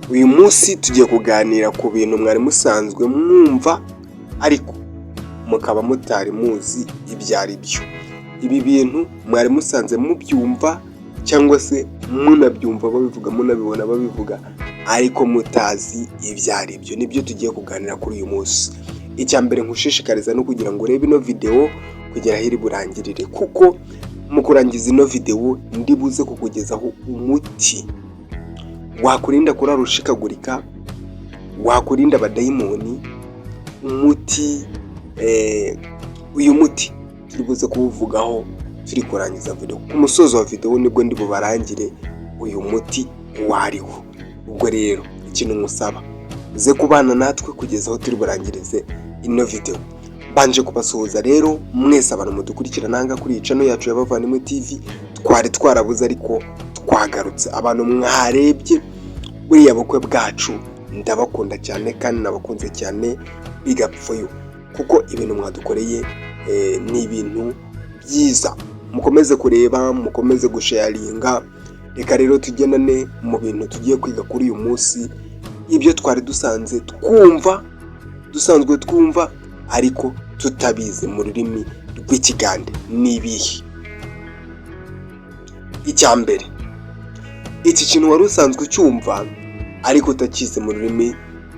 Uyu munsi tugiye kuganira ku bintu mwari musanzwe mwumva ariko mukaba mutari muzi ibyo ari byo. Ibi bintu mwari musanze mubyumva cyangwa se munabyumva babivuga, munabibona babivuga ariko mutazi ibyo ari byo. Nibyo tugiye kuganira kuri uyu munsi. Icya mbere nkushishikariza no kugira ngo urebe ino video kugera aho iri burangirire, kuko mu kurangiza ino video ndi buze kukugezaho umuti wakurinda kurara ushikagurika, wakurinda abadayimoni. Umuti uyu muti turi buze kuwuvugaho turi kurangiza video. Ku musozo wa video nibwo ndi bubarangire uyu muti wariho. Ubwo rero ikintu musaba uze kubana natwe kugeza aho turi burangirize ino video. Banje kubasuhuza rero mwese abantu mudukurikira nanga kuri iyi channel yacu y'Abavandimwe TV. Twari twarabuze ariko twagarutse. Abantu mwarebye buriya bukwe bwacu ndabakunda cyane kandi nabakunze cyane. Big up for you, kuko ibintu mwadukoreye ni ibintu byiza. Mukomeze kureba, mukomeze gusharinga. Reka rero tugendane mu bintu tugiye kwiga kuri uyu munsi, ibyo twari dusanzwe twumva ariko tutabizi mu rurimi rw'Ikigande. Nibihe? Icya mbere, iki kintu wari usanzwe ucyumva ariko utakizi mu rurimi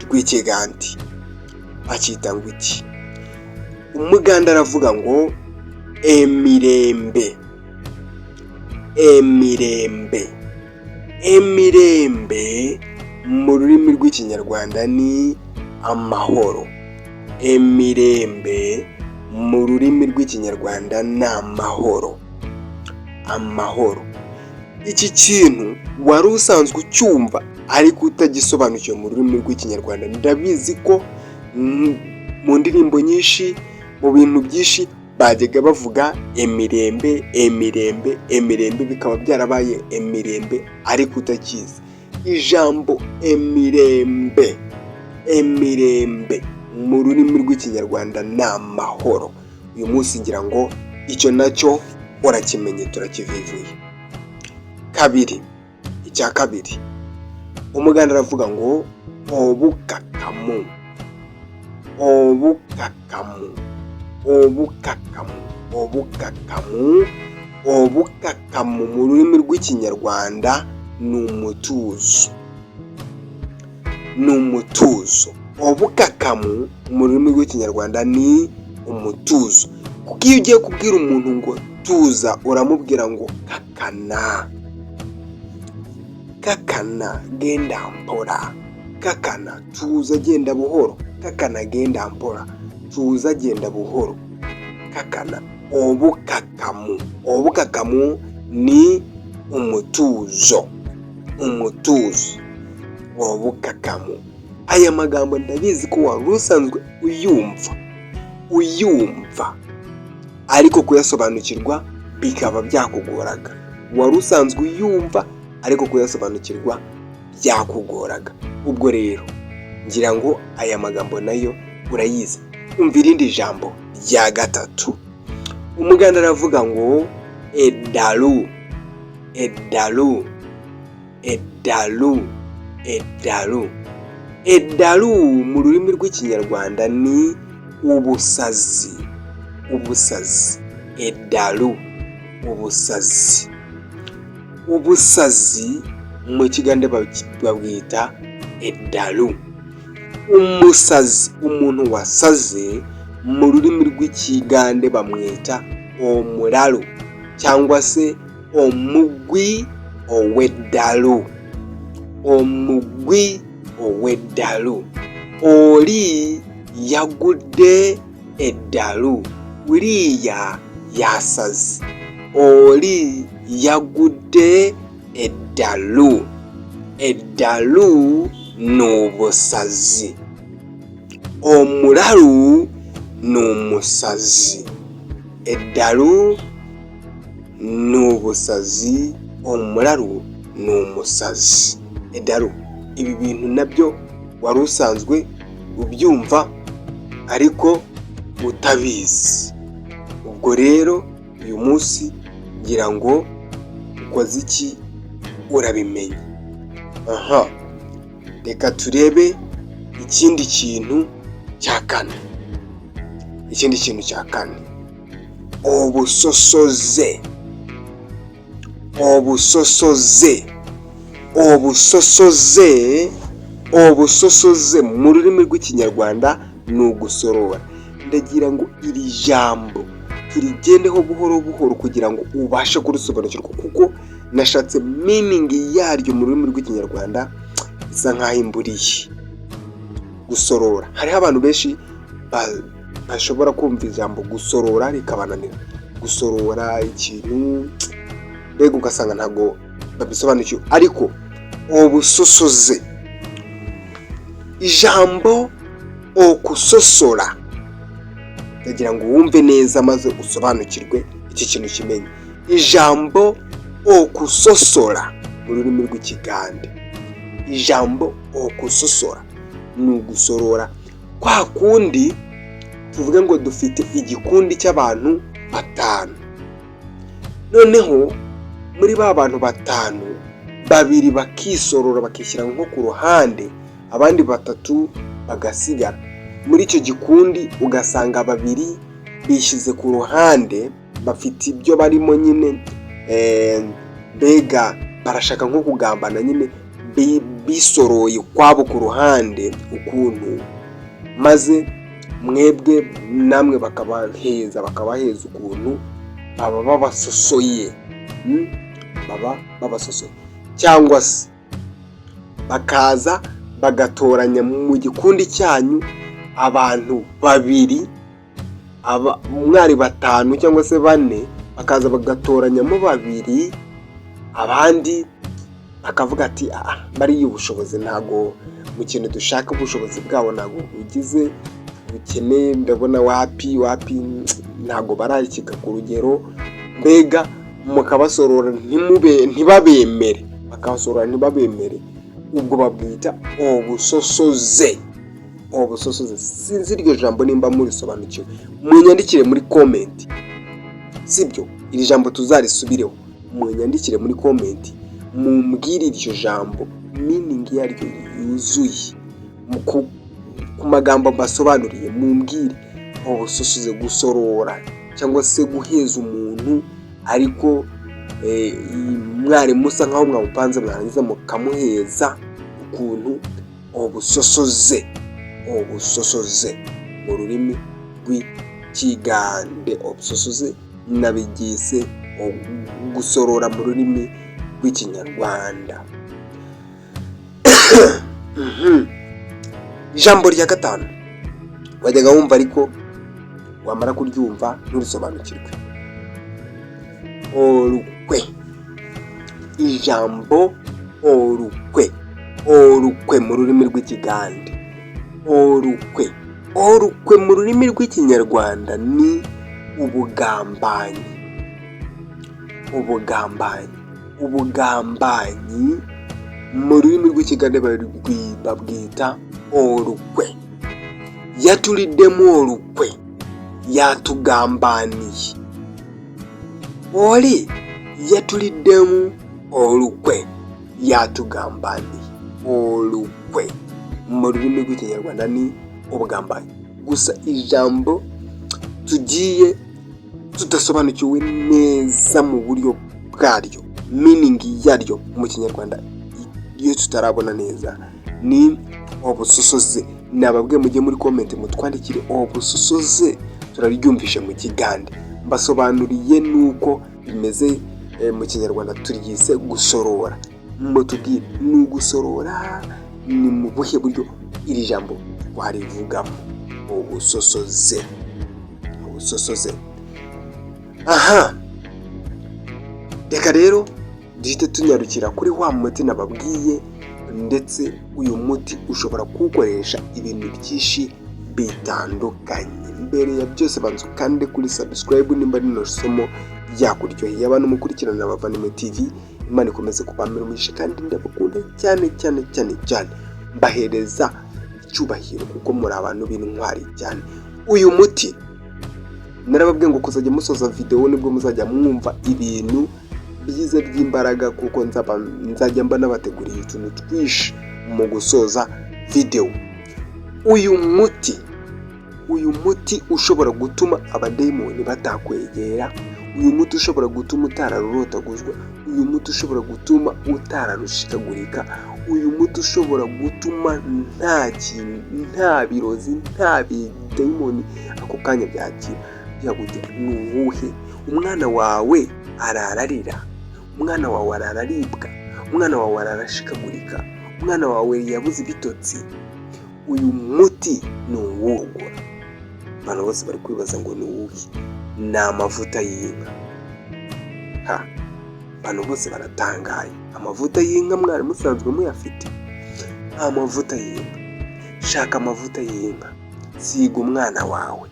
rw'Ikigande bacyita ngo iki? Umuganda aravuga ngo emirembe. Emirembe mu rurimi rw'Ikinyarwanda ni amahoro. Emirembe mu rurimi rw'Ikinyarwanda ni amahoro. Amahoro. Iki kintu wari usanzwe ucyumva ariko utagisobanukiwe mu rurimi rw'Ikinyarwanda. Ndabizi ko mu ndirimbo nyinshi, mu bintu byinshi bajyaga bavuga emirembe, bikaba byarabaye emirembe ariko utakizi. Ijambo emirembe mu rurimi rw'Ikinyarwanda ni amahoro. Uyu munsi ngira ngo icyo nacyo urakimenye, turakivivuye. Kabiri, icya kabiri, umuganda aravuga ngo obukakamu. Obukakamu mu rurimi rw'Ikinyarwanda ni umutuzo. Obukakamu mu rurimi rw'Ikinyarwanda ni umutuzo. Kuko iyo ugiye kubwira umuntu ngo tuza, uramubwira ngo kakana genda mpora. Kakana tuza genda buhoro. Kakana genda mpora, tuza genda buhoro. Kakana. Obukakamu ni umutuzo. Obukakamu. Aya magambo ndabizi ko wari usanzwe uyumva ariko kuyasobanukirwa bikaba byakugoraga. Wari usanzwe uyumva ariko kuyasobanukirwa byakugoraga. Ubwo rero ngira ngo aya magambo nayo urayizi. Umva irindi jambo rya gatatu. Umuganda aravuga ngo edalu. Edalu mu rurimi rw'Ikinyarwanda ni ubusazi. Edalu, ubusazi mu Kigande babwita edalu. Umusazi, umuntu wasaze mu rurimi rw'Ikigande bamwita omulalu cyangwa se omugwi owedalu. Oli yagudde edalu, uriya yasaze. Oli yagudde edalu. Edalu ni ubusazi. Omulalu ni umusazi. Edalu ni ubusazi, omulalu ni umusazi. Edalu. Ibi bintu nabyo wari usanzwe ubyumva ariko utabizi. Ubwo rero uyu munsi ngira ngo ukoze iki urabimenye. reka turebe ikindi kintu cya kane. Obusosoze. Mu rurimi rw'ikinyarwanda ni ugusorora. Ndagira ngo iri jambo turigendeho buhoro buhoro kugira ngo ubashe kurisobanukirwa, kuko nashatse meaning yaryo mu rurimi rw'ikinyarwanda isa nkaho imburiye. Gusorora, hariho abantu benshi bashobora kumva ijambo gusorora rikabananira. Gusorora ikintu mbega ugasanga ntabwo babisobanukiwe, ariko obusosoze, ijambo okusosora, ndagira ngo wumve neza maze usobanukirwe iki kintu kimenye. Ijambo okusosora mu rurimi rw'ikigande, ijambo okusosora ni ugusorora. Kwa kundi tuvuge ngo dufite igikundi cy'abantu 5, noneho muri ba bantu 5, 2 bakisorora bakishyira nko ku ruhande, abandi 3 bagasigara. Muri icyo gikundi ugasanga 2 bishyize ku ruhande, bafite ibyo barimo nyine, mbega barashaka nko kugambana nyine, bisoroye kwabo ku ruhande ukuntu, maze mwebwe namwe bakabaheza ukuntu baba babasosoye, cyangwa se bakaza bagatoranya mu gikundi cyanyu abantu 2, mwari 5 cyangwa se 4, bakaza bagatoranyamo 2, abandi bakavuga ati bari ubushobozi ntago mu kintu dushaka, ubushobozi bwabo ntago bugize, bukeneye, ndabona wapi ntago barayikika ku rugero, mbega mukabasorora ntibabemere, ubwo babwita obusosoze. Sinzi iryo jambo nimba murisobanukiwe, munyandikire muri comment, sibyo? Iri jambo tuzarisubireho, munyandikire muri comment, mumbwire iryo jambo meaning yaryo yuzuye ku magambo mbasobanuriye. Mumbwire obusosoze, gusorora cyangwa se guheza umuntu, ariko mwari musa nkaho mwamupanze mwarangiza mukamuheza ukuntu. Obusosoze mu rurimi rw'ikigande, obusosoze nabigise gusorora mu rurimi rw'ikinyarwanda. Ijambo rya 5 wajyaga wumva ariko wamara kuryumva nturisobanukirwe. Orukwe. Ijambo orukwe mu rurimi rw'ikigande. Orukwe mu rurimi rw'ikinyarwanda ni ubugambanyi. Mu rurimi rw'ikigande babwita orukwe. Yatuliddemu orukwe, yatugambaniye. Oli yatuliddemu orukwe, yatugambaniye. Orukwe mu rurimi rw'ikinyarwanda ni ubugambanyi. Gusa ijambo tugiye tudasobanukiwe neza mu buryo bwaryo, meaning yaryo mu kinyarwanda iyo tutarabona neza, ni obusosoze. Nababwiye mujye muri comment mutwandikire obusosoze turaryumvishe mu kigande. Mbasobanuriye nuko bimeze mu kinyarwanda, turyise gusorora. Mutubwire ni ugusorora ni mu buhe buryo iri jambo warivugamo. Obusosoze. Reka rero duhite tunyarukira kuri wa muti nababwiye, ndetse uyu muti ushobora kuwukoresha ibintu byinshi bitandukanye. Mbere ya byose banza ukande kuri subscribe nimba rino somo ryakuryoheye. Abantu mukurikirana Abavandimwe TV, Imana ikomeze kubamira umugisha kandi ndabakunda cyane. Mbahereza icyubahiro kuko muri abantu b'intwari cyane. Uyu muti narababwiye ngo kuzajya musoza video nibwo muzajya mwumva ibintu byiza by'imbaraga, kuko nzajya mba nabateguriye utuntu twishi mu gusoza video. Uyu muti ushobora gutuma abadayimoni batakwegera, uyu muti ushobora gutuma utararotaguzwa, uyu muti ushobora gutuma utararushikagurika, uyu muti ushobora gutuma nta kintu, nta birozi, nta bidayimoni ako kanya byakira byagutera. Ni uwuhe? Umwana wawe arararira, umwana wawe arararibwa, umwana wawe ararashikagurika, umwana wawe yabuze ibitotsi. Uyu muti ni uwugura. Abantu bose bari kwibaza ngo ni uwuhe? Ni amavuta y'inka. Abantu bose baratangaye. Amavuta y'inka mwari musanzwe muyafite? Amavuta y'inka. Shaka amavuta y'inka, siga umwana wawe.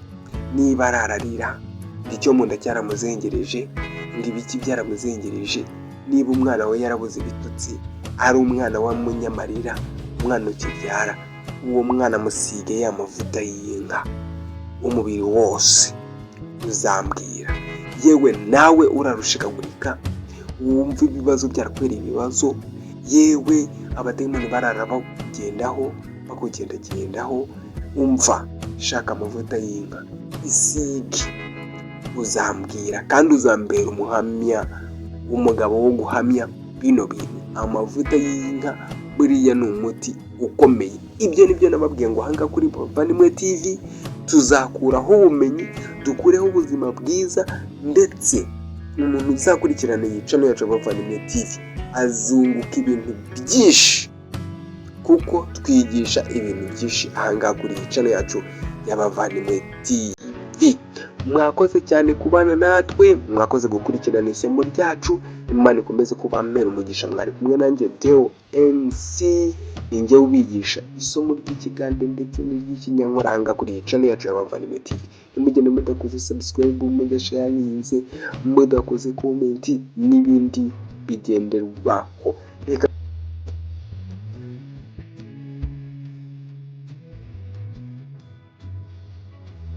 Niba arararira, icyo mu nda cyaramuzengereje, ngo ibiki byaramuzengereje, niba umwana we yarabuze ibitotsi, ari umwana w'umunyamarira, umwana ukibyara, uwo mwana musige ya mavuta y'inka umubiri wose. Uzambwira. Yewe nawe urarushikagurika, wumva ibibazo byarakwera ibibazo, yewe abadayimoni barara bakugendagendaho, umva, shaka amavuta y'inka, isige. Uzambwira kandi uzambera umuhamya, umugabo wo guhamya bino bintu. Amavuta y'inka buriya ni umuti ukomeye. Ibyo nibyo nababwiye ngo hanga kuri Bavandimwe TV tuzakuraho ubumenyi, dukureho ubuzima bwiza, ndetse umuntu uzakurikirana iyi channel yacu Bavandimwe TV azunguka ibintu byinshi, kuko twigisha ibintu byinshi ahangaha kuri iyi channel yacu y'Abavandimwe TV. Mwakoze cyane kubana natwe, mwakoze gukurikirana isomo ryacu. Imana ikomeze kubamera umugisha. Mwari kumwe nanjye Theo MC, ninjye ubigisha isomo ry'ikigande ndetse n'iry'ikinyankoranga kuri iyi channel yacu y'Abavandimwe TV. Nimugende mudakoze subscribe, mudasharinze, mudakoze comment n'ibindi bigenderwaho. Reka